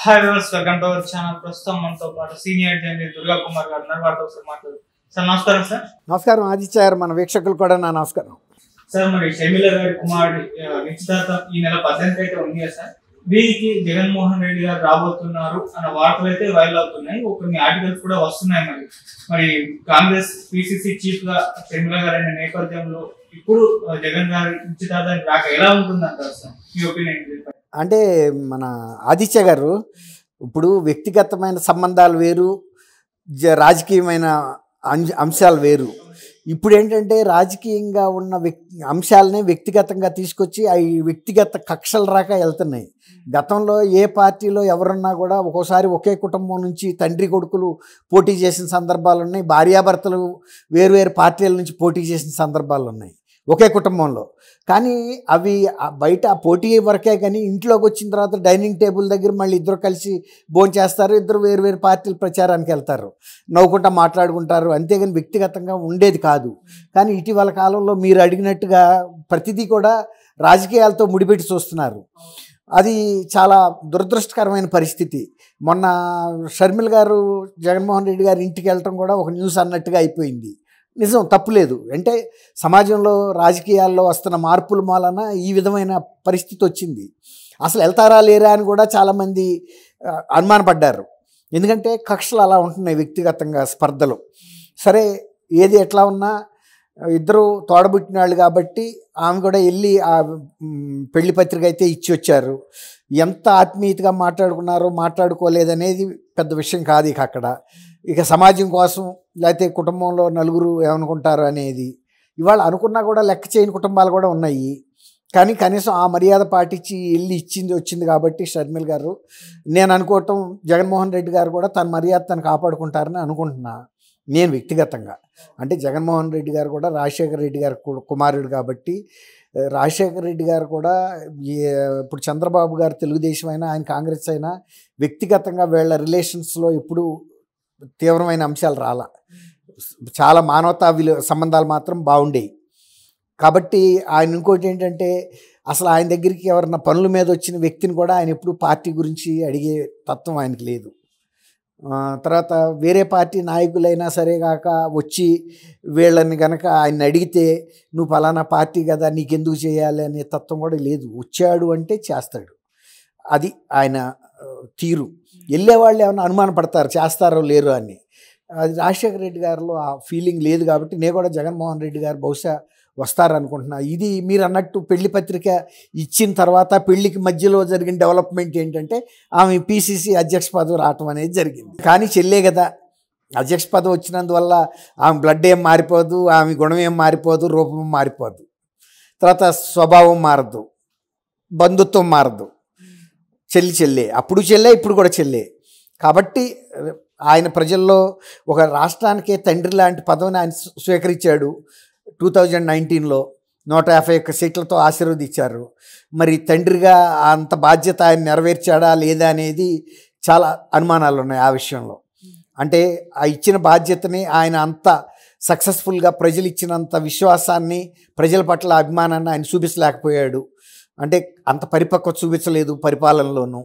Hi viewers, welcome to our channel. ప్రస్తుతం మనతో పాటు సీనియర్ జర్నలిస్ట్ దుర్గా కుమార్ గారు ఉన్నారు. వారితో ఒకసారి మాట్లాడు. సార్ నమస్కారం. సార్ నమస్కారం ఆదిత్య గారు, మన వీక్షకులు కూడా నా నమస్కారం. సార్, మరి షర్మిల గారి కుమారుడి నిశ్చితార్థం ఈ నెల 18 అయితే ఉంది కదా సార్. దీనికి జగన్మోహన్ రెడ్డి గారు రాబోతున్నారు అన్న వార్తలు అయితే వైరల్ అవుతున్నాయి. కొన్ని ఆర్టికల్స్ కూడా వస్తున్నాయి. మరి కాంగ్రెస్ పిసిసి చీఫ్ గా షర్మిల గారు అయిన నేపథ్యంలో ఇప్పుడు జగన్ గారి నిశ్చితార్థానికి రాక ఎలా ఉంటుంది అంటారు సార్? మీ ఒపీనియన్. అంటే మన ఆదిత్య గారు, ఇప్పుడు వ్యక్తిగతమైన సంబంధాలు వేరు, రాజకీయమైన అంశాలు వేరు. ఇప్పుడు ఏంటంటే రాజకీయంగా ఉన్న అంశాలనే వ్యక్తిగతంగా తీసుకొచ్చి అవి వ్యక్తిగత కక్షలు రాక వెళ్తున్నాయి. గతంలో ఏ పార్టీలో ఎవరున్నా కూడా ఒక్కోసారి ఒకే కుటుంబం నుంచి తండ్రి కొడుకులు పోటీ చేసిన సందర్భాలు ఉన్నాయి, భార్యాభర్తలు వేరు పార్టీల నుంచి పోటీ చేసిన సందర్భాలు ఉన్నాయి ఒకే కుటుంబంలో. కానీ అవి బయట పోటీ వరకే, కానీ ఇంట్లోకి వచ్చిన తర్వాత డైనింగ్ టేబుల్ దగ్గర మళ్ళీ ఇద్దరు కలిసి భోంచేస్తారు, ఇద్దరు వేరు పార్టీల ప్రచారానికి వెళ్తారు, నవ్వుకుంటా మాట్లాడుకుంటారు, అంతేగాని వ్యక్తిగతంగా ఉండేది కాదు. కానీ ఇటీవల కాలంలో మీరు అడిగినట్టుగా ప్రతిదీ కూడా రాజకీయాలతో ముడిపెట్టి చూస్తున్నారు. అది చాలా దురదృష్టకరమైన పరిస్థితి. మొన్న షర్మిల గారు జగన్మోహన్ రెడ్డి గారు ఇంటికి వెళ్ళటం కూడా ఒక న్యూస్ అన్నట్టుగా అయిపోయింది. నిజం, తప్పులేదు. అంటే సమాజంలో రాజకీయాల్లో వస్తున్న మార్పుల మూలన ఈ విధమైన పరిస్థితి వచ్చింది. అసలు వెళ్తారా లేరా అని కూడా చాలామంది అనుమానపడ్డారు. ఎందుకంటే కక్షలు అలా ఉంటున్నాయి వ్యక్తిగతంగా స్పర్ధలు. సరే, ఏది ఎట్లా ఉన్నా ఇద్దరు తోడబుట్టిన వాళ్ళు కాబట్టి ఆమె కూడా వెళ్ళి ఆ పెళ్లి పత్రిక అయితే ఇచ్చి వచ్చారు. ఎంత ఆత్మీయతగా మాట్లాడుకున్నారో మాట్లాడుకోలేదనేది పెద్ద విషయం కాదు. ఇక సమాజం కోసం లేకపోతే కుటుంబంలో నలుగురు ఏమనుకుంటారు అనేది ఇవాళ అనుకున్నా కూడా లెక్క చేయని కుటుంబాలు కూడా ఉన్నాయి. కానీ కనీసం ఆ మర్యాద పాటించి వెళ్ళి వచ్చింది కాబట్టి షర్మిల గారు, నేను అనుకోవటం జగన్మోహన్ రెడ్డి గారు కూడా తన మర్యాద తను కాపాడుకుంటారని అనుకుంటున్నా నేను వ్యక్తిగతంగా. అంటే జగన్మోహన్ రెడ్డి గారు కూడా రాజశేఖర రెడ్డి గారు కుమారుడు కాబట్టి, రాజశేఖర రెడ్డి గారు కూడా ఇప్పుడు చంద్రబాబు గారు తెలుగుదేశం అయినా ఆయన కాంగ్రెస్ అయినా వ్యక్తిగతంగా వీళ్ళ రిలేషన్స్లో ఎప్పుడు తీవ్రమైన అంశాలు రాలా. చాలా మానవతా సంబంధాలు మాత్రం బాగుండేవి. కాబట్టి ఆయన ఇంకోటి ఏంటంటే అసలు ఆయన దగ్గరికి ఎవరన్నా పనుల మీద వచ్చిన వ్యక్తిని కూడా ఆయన ఎప్పుడు పార్టీ గురించి అడిగే తత్వం ఆయనకి లేదు. తర్వాత వేరే పార్టీ నాయకులైనా సరే కాక వచ్చి వీళ్ళని కనుక ఆయన అడిగితే నువ్వు ఫలానా పార్టీ కదా నీకెందుకు చేయాలి అనే తత్వం కూడా లేదు. వచ్చాడు అంటే చేస్తాడు, అది ఆయన తీరు. వెళ్ళేవాళ్ళు ఏమైనా అనుమాన పడతారు చేస్తారో లేరో అని. అది రాజశేఖర రెడ్డి గారిలో ఆ ఫీలింగ్ లేదు కాబట్టి నేను కూడా జగన్మోహన్ రెడ్డి గారు బహుశా వస్తారనుకుంటున్నా. ఇది మీరు అన్నట్టు పెళ్లి పత్రిక ఇచ్చిన తర్వాత పెళ్లికి మధ్యలో జరిగిన డెవలప్మెంట్ ఏంటంటే ఆమె పిసిసి అధ్యక్ష పదవి రావటం అనేది జరిగింది. కానీ చెల్లే కదా, అధ్యక్ష పదవి వచ్చినందువల్ల ఆమె బ్లడ్ ఏం మారిపోదు, ఆమె గుణం ఏం మారిపోదు, రూపం మారిపోదు, తర్వాత స్వభావం మారదు, బంధుత్వం మారదు. చెల్లే, అప్పుడు చెల్లే, ఇప్పుడు కూడా చెల్లే. కాబట్టి ఆయన ప్రజల్లో ఒక రాష్ట్రానికే తండ్రి లాంటి పదవిని ఆయన స్వీకరించాడు. 2019లో 151 సీట్లతో ఆశీర్వదించారు. మరి తండ్రిగా అంత బాధ్యత ఆయన నెరవేర్చాడా లేదా అనేది చాలా అనుమానాలు ఉన్నాయి ఆ విషయంలో. అంటే ఆ ఇచ్చిన బాధ్యతని ఆయన అంత సక్సెస్ఫుల్గా ప్రజలు ఇచ్చినంత విశ్వాసాన్ని, ప్రజల పట్ల అభిమానాన్ని ఆయన చూపించలేకపోయాడు. అంటే అంత పరిపక్వత చూపించలేదు పరిపాలనలోనూ.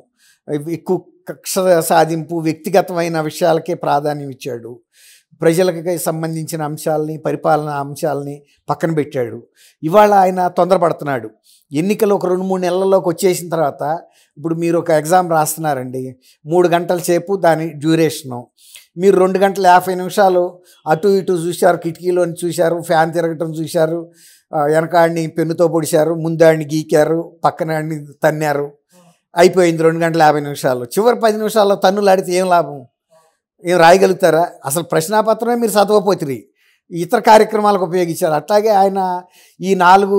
ఎక్కువ కక్ష సాధింపు, వ్యక్తిగతమైన విషయాలకే ప్రాధాన్యం ఇచ్చాడు. ప్రజలకి సంబంధించిన అంశాలని, పరిపాలన అంశాలని పక్కన పెట్టాడు. ఇవాళ ఆయన తొందరపడుతున్నాడు. ఎన్నికలు ఒక 2-3 నెలల్లోకి వచ్చేసిన తర్వాత, ఇప్పుడు మీరు ఒక ఎగ్జామ్ రాస్తున్నారండి, 3 గంటల సేపు దాని డ్యూరేషను, మీరు 2 గంటల 50 నిమిషాలు అటు ఇటు చూశారు, కిటికీలోని చూశారు, ఫ్యాన్ తిరగటం చూశారు, వెనకాడిని పెన్నుతో పొడిచారు, ముందాడిని గీకారు, పక్కనాడిని తన్నారు, అయిపోయింది 2 గంటల 50 నిమిషాలు. చివరి 10 నిమిషాల్లో తన్నులు ఆడితే ఏం లాభం? ఏం రాయగలుగుతారా? అసలు ప్రశ్నాపత్రమే మీరు చదవపోతుంది, ఇతర కార్యక్రమాలకు ఉపయోగించారు. అట్లాగే ఆయన ఈ 4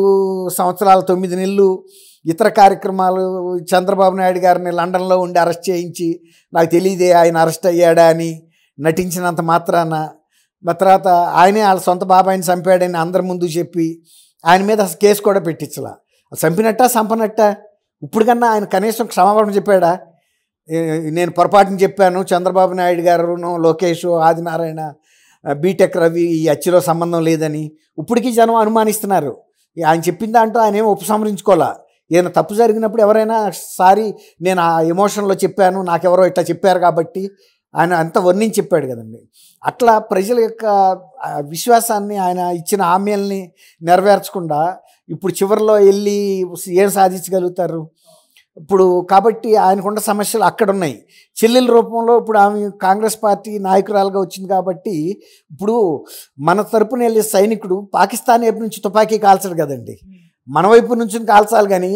సంవత్సరాల 9 నెలలు ఇతర కార్యక్రమాలు, చంద్రబాబు నాయుడు గారిని లండన్లో ఉండి అరెస్ట్ చేయించి నాకు తెలియదే ఆయన అరెస్ట్ అయ్యాడా అని నటించినంత మాత్రాన, తర్వాత ఆయనే వాళ్ళ సొంత బాబాయిని చంపాడని అందరి ముందు చెప్పి ఆయన మీద కేసు కూడా పెట్టించలా. చంపినట్టా చంపనట్టా? ఇప్పుడు కన్నా ఆయన కనీసం క్షమాపణ చెప్పాడా? నేను పొరపాటుని చెప్పాను, చంద్రబాబు నాయుడు గారును, లోకేష్, ఆదినారాయణ, బీటెక్ రవి ఈ అచ్చిలో సంబంధం లేదని ఇప్పటికీ జనం అనుమానిస్తున్నారు. ఆయన చెప్పిన దాంట్లో ఆయన ఏమో ఉపసంహరించుకోవాలా. ఏదైనా తప్పు జరిగినప్పుడు ఎవరైనా సారీ నేను ఆ ఎమోషన్లో చెప్పాను, నాకెవరో ఇట్లా చెప్పారు కాబట్టి ఆయన అంత వర్ణించి చెప్పాడు కదండి. అట్లా ప్రజల యొక్క విశ్వాసాన్ని, ఆయన ఇచ్చిన హామీలని నెరవేర్చకుండా ఇప్పుడు చివరిలో వెళ్ళి ఏం సాధించగలుగుతారు? ఇప్పుడు కాబట్టి ఆయనకున్న సమస్యలు అక్కడ ఉన్నాయి. చెల్లెల రూపంలో ఇప్పుడు ఆమె కాంగ్రెస్ పార్టీ నాయకురాలుగా వచ్చింది కాబట్టి ఇప్పుడు మన తరపున వెళ్ళే సైనికుడు పాకిస్తాన్ వైపు నుంచి తుపాకీ కాల్చడు కదండి, మన వైపు నుంచి కాల్చాలి. కానీ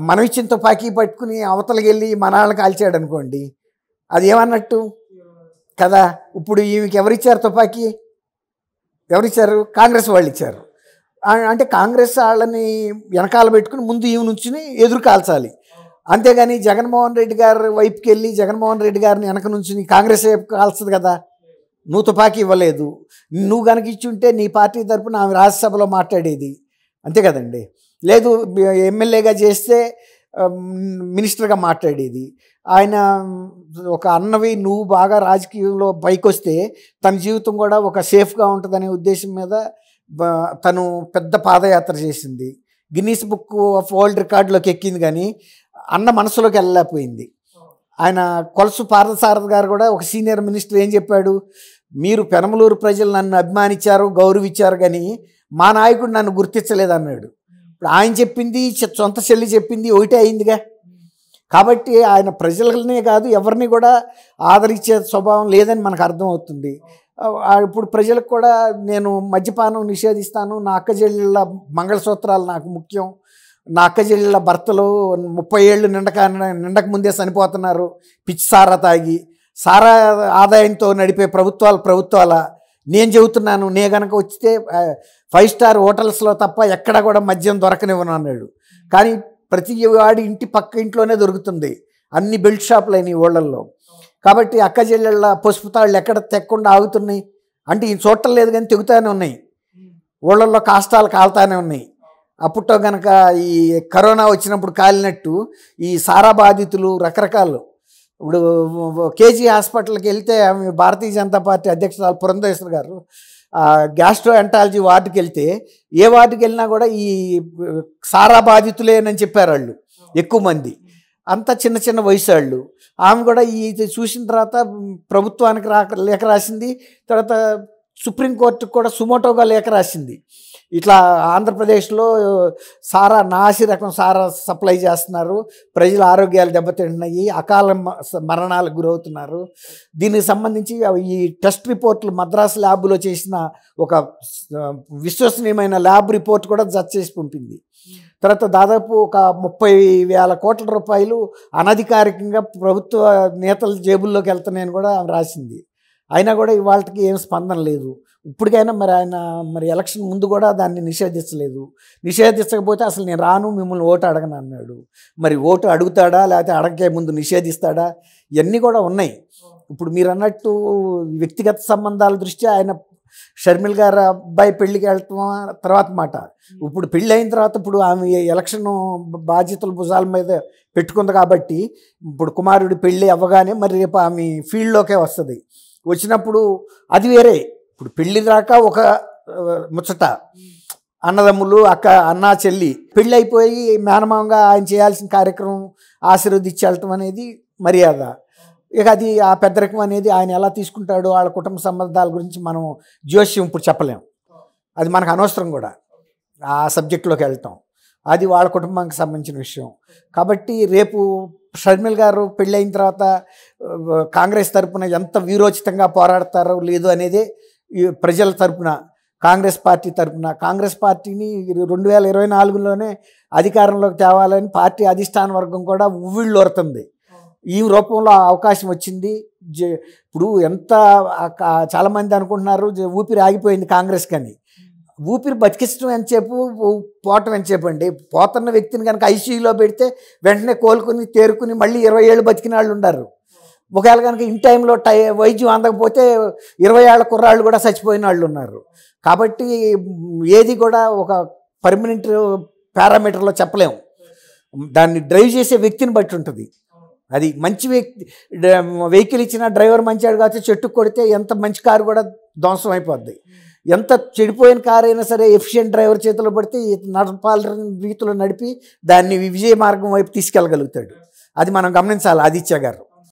మనం ఇచ్చిన తుపాకీ పట్టుకుని అవతలకి వెళ్ళి మన వాళ్ళని కాల్చాడు అనుకోండి, అది ఏమన్నట్టు కదా. ఇప్పుడు ఈమెకి ఎవరిచ్చారు తుపాకీ? ఎవరిచ్చారు? కాంగ్రెస్ వాళ్ళు ఇచ్చారు. అంటే కాంగ్రెస్ వాళ్ళని వెనకాల పెట్టుకుని ముందు ఈమె నుంచి ఎదురు కాల్చాలి. అంతేగాని జగన్మోహన్ రెడ్డి గారి వైపుకి వెళ్ళి జగన్మోహన్ రెడ్డి గారిని వెనక నుంచి కాంగ్రెస్ వైపు కాల్చదు కదా. నువ్వు తుపాకీ ఇవ్వలేదు, నువ్వు కనుక ఇచ్చి ఉంటే నీ పార్టీ తరపున ఆమె రాజ్యసభలో మాట్లాడేది, అంతే కదండి. లేదు ఎమ్మెల్యేగా చేస్తే మినిస్టర్గా మాట్లాడేది. ఆయన ఒక అన్నవి నువ్వు బాగా రాజకీయంలో పైకి వస్తే తన జీవితం కూడా ఒక సేఫ్గా ఉంటుందనే ఉద్దేశం మీద తను పెద్ద పాదయాత్ర చేసింది. గిన్నీస్ బుక్ ఆఫ్ వరల్డ్ రికార్డులోకి ఎక్కింది, కానీ అన్న మనసులోకి వెళ్ళలేకపోయింది. ఆయన కొలసు పార్థసారథి గారు కూడా ఒక సీనియర్ మినిస్టర్ ఏం చెప్పాడు, మీరు పెనమలూరు ప్రజలు నన్ను అభిమానించారు, గౌరవించారు, కానీ మా నాయకుడు నన్ను గుర్తించలేదు అన్నాడు. ఇప్పుడు ఆయన చెప్పింది సొంత చెల్లి చెప్పింది ఒకటే అయిందిగా. కాబట్టి ఆయన ప్రజలనే కాదు ఎవరిని కూడా ఆదరించే స్వభావం లేదని మనకు అర్థమవుతుంది. ఇప్పుడు ప్రజలకు కూడా నేను మద్యపానం నిషేధిస్తాను, నా అక్క చెల్లెళ్ళ మంగళసూత్రాలు నాకు ముఖ్యం, నా అక్క చెల్లెళ్ళ భర్తలు 30 ఏళ్ళు నిండక ముందే చనిపోతున్నారు పిచ్చి సారా తాగి, సారా ఆదాయంతో నడిపే ప్రభుత్వాల నేను చెబుతున్నాను, నే కనుక వచ్చితే 5 స్టార్ హోటల్స్లో తప్ప ఎక్కడ కూడా మద్యం దొరకనివ్వను అన్నాడు. కానీ ప్రతి వాడి ఇంటి పక్క ఇంట్లోనే దొరుకుతుంది, అన్ని బెల్ట్ షాపులు అయినాయి ఊళ్ళల్లో. కాబట్టి అక్క చెల్లెళ్ళ పసుపు తాళ్ళు ఎక్కడ తెక్కకుండా ఆగుతున్నాయి అంటే ఈ చూడటం లేదు, కానీ తెగుతానే ఉన్నాయి, ఊళ్ళల్లో కాష్టాలు కాలుతానే ఉన్నాయి. అప్పుట్లో కనుక ఈ కరోనా వచ్చినప్పుడు కాలినట్టు ఈ సారా బాధితులు రకరకాలు. ఇప్పుడు కేజీ హాస్పిటల్కి వెళ్తే భారతీయ జనతా పార్టీ అధ్యక్షురాలు పురంధేశ్వరి గారు గ్యాస్ట్రో ఎంటాలజీ వార్డుకి వెళ్తే ఏ వార్డుకి వెళ్ళినా కూడా ఈ సారా బాధితులేనని చెప్పారు వాళ్ళు ఎక్కువ మంది, అంతా చిన్న చిన్న వయసు వాళ్ళు. ఆమె కూడా ఇది చూసిన తర్వాత ప్రభుత్వానికి లేఖ రాసింది, తర్వాత సుప్రీంకోర్టుకు కూడా సుమోటోగా లేఖ రాసింది. ఇట్లా ఆంధ్రప్రదేశ్లో సారా నాసి రకం సారా సప్లై చేస్తున్నారు, ప్రజల ఆరోగ్యాలు దెబ్బతింటున్నాయి, అకాల మరణాలకు గురవుతున్నారు. దీనికి సంబంధించి ఈ టెస్ట్ రిపోర్ట్లు మద్రాసు ల్యాబ్లో చేసిన ఒక విశ్వసనీయమైన ల్యాబ్ రిపోర్ట్ కూడా జడ్జ్ చేసి పంపింది. తర్వాత దాదాపు ఒక 30,000 కోట్ల రూపాయలు అనధికారికంగా ప్రభుత్వ నేతల జేబుల్లోకి వెళ్తున్నాయని కూడా రాసింది. అయినా కూడా ఇవాళకి ఏం స్పందన లేదు. ఇప్పటికైనా మరి ఆయన ఎలక్షన్ ముందు కూడా దాన్ని నిషేధించలేదు. నిషేధించకపోతే అసలు నేను రాను, మిమ్మల్ని ఓటు అడగను అన్నాడు. మరి ఓటు అడుగుతాడా లేకపోతే అడగకే ముందు నిషేధిస్తాడా, ఇవన్నీ కూడా ఉన్నాయి. ఇప్పుడు మీరు అన్నట్టు వ్యక్తిగత సంబంధాల దృష్ట్యా ఆయన షర్మిల్ గారు అబ్బాయి పెళ్ళికి వెళ్ళటం తర్వాత మాట. ఇప్పుడు పెళ్ళి అయిన తర్వాత ఇప్పుడు ఆమె ఎలక్షన్ బాధ్యతలు భుజాల మీద పెట్టుకుంది కాబట్టి ఇప్పుడు కుమారుడి పెళ్ళి అవ్వగానే మరి రేపు ఆమె ఫీల్డ్లోకే వస్తుంది. వచ్చినప్పుడు అది వేరే. ఇప్పుడు పెళ్ళి దాకా ఒక ముచ్చట, అన్నదమ్ములు అన్న చెల్లి, పెళ్ళి అయిపోయి మేనమామంగా ఆయన చేయాల్సిన కార్యక్రమం ఆశీర్వదించి వెళ్ళటం అనేది మర్యాద. ఇక అది ఆ పెద్దరికం అనేది ఆయన ఎలా తీసుకుంటాడో వాళ్ళ కుటుంబ సంబంధాల గురించి మనం జోస్యం ఇప్పుడు చెప్పలేం, అది మనకు అనవసరం కూడా ఆ సబ్జెక్టులోకి వెళ్తాం, అది వాళ్ళ కుటుంబానికి సంబంధించిన విషయం. కాబట్టి రేపు షర్మిల్ గారు పెళ్ళైన తర్వాత కాంగ్రెస్ తరపున ఎంత వీరోచితంగా పోరాడతారో లేదు అనేది ప్రజల తరపున కాంగ్రెస్ పార్టీ తరపున, కాంగ్రెస్ పార్టీని 2024లోనే అధికారంలోకి తేవాలని పార్టీ అధిష్టాన వర్గం కూడా ఉవ్విళ్ళూరుతుంది. ఈ రూపంలో అవకాశం వచ్చింది. ఇప్పుడు ఎంత చాలామంది అనుకుంటున్నారు ఊపిరి ఆగిపోయింది కాంగ్రెస్ కానీ, ఊపిరి బతికించడం ఎంతసేపు, పోవటం ఎంతసేపు అండి. పోతున్న వ్యక్తిని కనుక ఐసీయూలో పెడితే వెంటనే కోలుకుని తేరుకుని మళ్ళీ 20 ఏళ్ళు బతికిన వాళ్ళు ఉన్నారు. ఒకవేళ కనుక ఇన్ టైంలో వైద్యం అందకపోతే 20 ఏళ్ల కుర్రాళ్ళు కూడా చచ్చిపోయిన వాళ్ళు ఉన్నారు. కాబట్టి ఏది కూడా ఒక పర్మనెంట్ పారామీటర్లో చెప్పలేము, దాన్ని డ్రైవ్ చేసే వ్యక్తిని బట్టి ఉంటుంది. అది మంచి వెహికల్ ఇచ్చిన డ్రైవర్ మంచివాడు కాకపోతే చెట్టుకు కొడితే ఎంత మంచి కారు కూడా ధ్వంసం అయిపోద్ది. ఎంత చెడిపోయిన కార్ అయినా సరే ఎఫిషియెంట్ డ్రైవర్ చేతిలో పడితే నడపాలని రీతిలో నడిపి దాన్ని విజయ మార్గం వైపు తీసుకెళ్ళగలుగుతాడు. అది మనం గమనించాలి ఆదిత్య గారు.